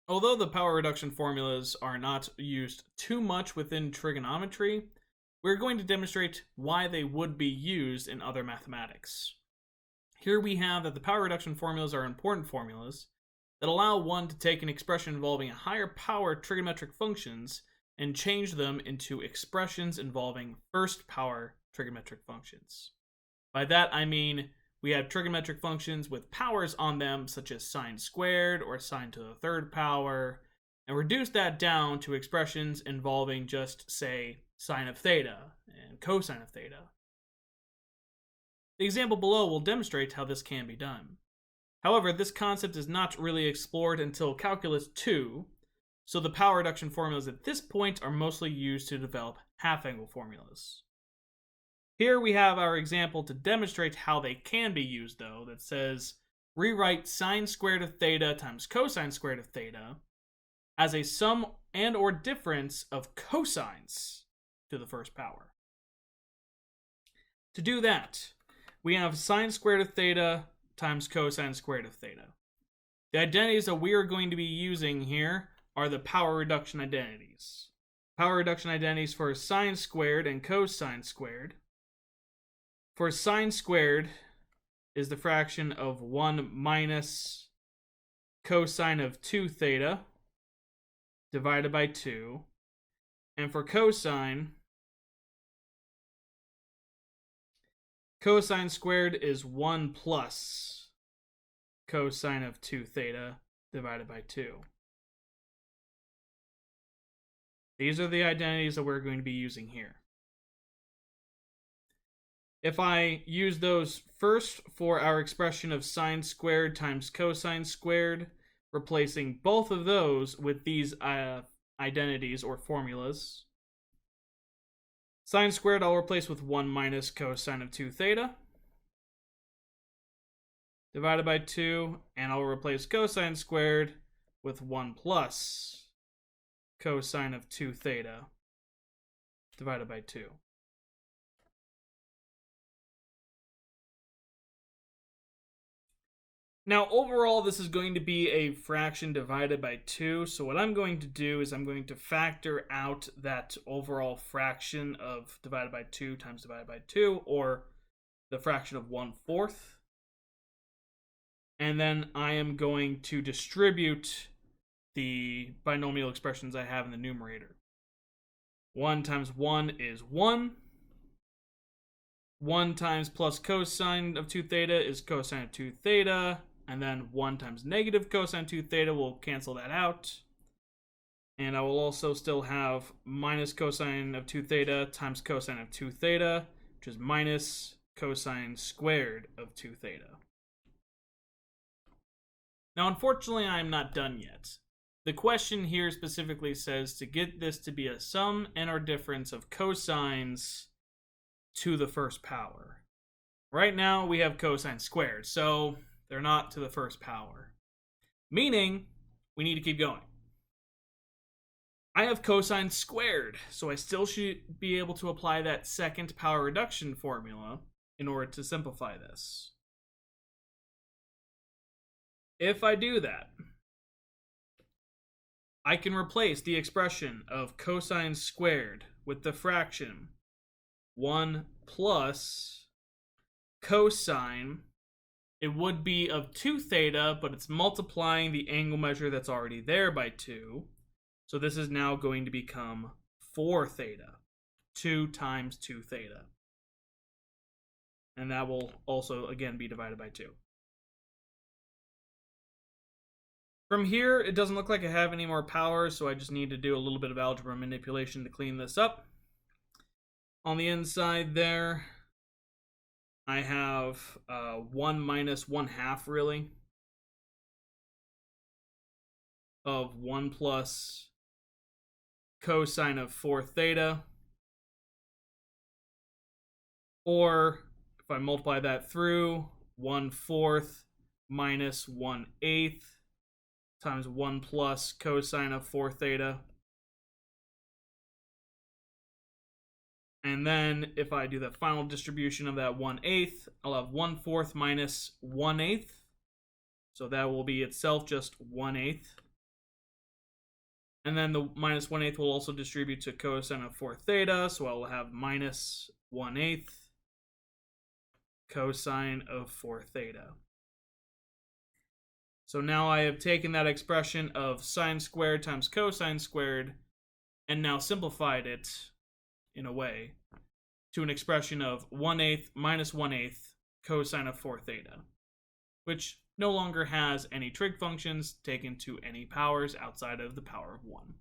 Although the power reduction formulas are not used too much within trigonometry, we're going to demonstrate why they would be used in other mathematics. Here we have that the power reduction formulas are important formulas that allow one to take an expression involving a higher power trigonometric functions and change them into expressions involving first power trigonometric functions. By that I mean we have trigonometric functions with powers on them, such as sine squared or sine to the third power, and reduce that down to expressions involving just, say, sine of theta and cosine of theta. The example below will demonstrate how this can be done. However, this concept is not really explored until Calculus 2, so the power reduction formulas at this point are mostly used to develop half-angle formulas. Here we have our example to demonstrate how they can be used, though, that says rewrite sine squared of theta times cosine squared of theta as a sum and or difference of cosines to the first power. To do that, we have sine squared of theta times cosine squared of theta. The identities that we are going to be using here are the power reduction identities. Power reduction identities for sine squared and cosine squared. For sine squared is the fraction of 1 minus cosine of 2 theta divided by 2. And for cosine squared is 1 plus cosine of 2 theta divided by 2. These are the identities that we're going to be using here. If I use those first for our expression of sine squared times cosine squared, replacing both of those with these identities or formulas. Sine squared I'll replace with 1 minus cosine of 2 theta divided by 2, and I'll replace cosine squared with 1 plus cosine of 2 theta divided by 2. Now, overall, this is going to be a fraction divided by 2, so what I'm going to do is I'm going to factor out that overall fraction of divided by 2 times divided by 2, or the fraction of 1/4. And then I am going to distribute the binomial expressions I have in the numerator. 1 times 1 is 1. 1 times plus cosine of 2 theta is cosine of 2 theta. And then 1 times negative cosine 2 theta will cancel that out. And I will also still have minus cosine of 2 theta times cosine of 2 theta, which is minus cosine squared of 2 theta. Now, unfortunately, I'm not done yet. The question here specifically says to get this to be a sum and or difference of cosines to the first power. Right now, we have cosine squared, so they're not to the first power. Meaning, we need to keep going. I have cosine squared, so I still should be able to apply that second power reduction formula in order to simplify this. If I do that, I can replace the expression of cosine squared with the fraction 1 plus cosine. It would be of 2 theta, but it's multiplying the angle measure that's already there by 2. So this is now going to become 4 theta. 2 times 2 theta. And that will also, again, be divided by 2. From here, it doesn't look like I have any more power, so I just need to do a little bit of algebra manipulation to clean this up. On the inside there, I have 1 minus 1/2, really, of 1 plus cosine of 4 theta. Or, if I multiply that through, 1/4 minus 1/8 times 1 plus cosine of 4 theta. And then if I do the final distribution of that 1/8, I'll have 1/4 minus 1/8. So that will be itself just 1/8. And then the minus 1/8 will also distribute to cosine of 4 theta, so I'll have minus 1/8 cosine of 4 theta. So now I have taken that expression of sine squared times cosine squared and now simplified it, in a way, to an expression of 1/8 minus 1/8 cosine of 4 theta, which no longer has any trig functions taken to any powers outside of the power of 1.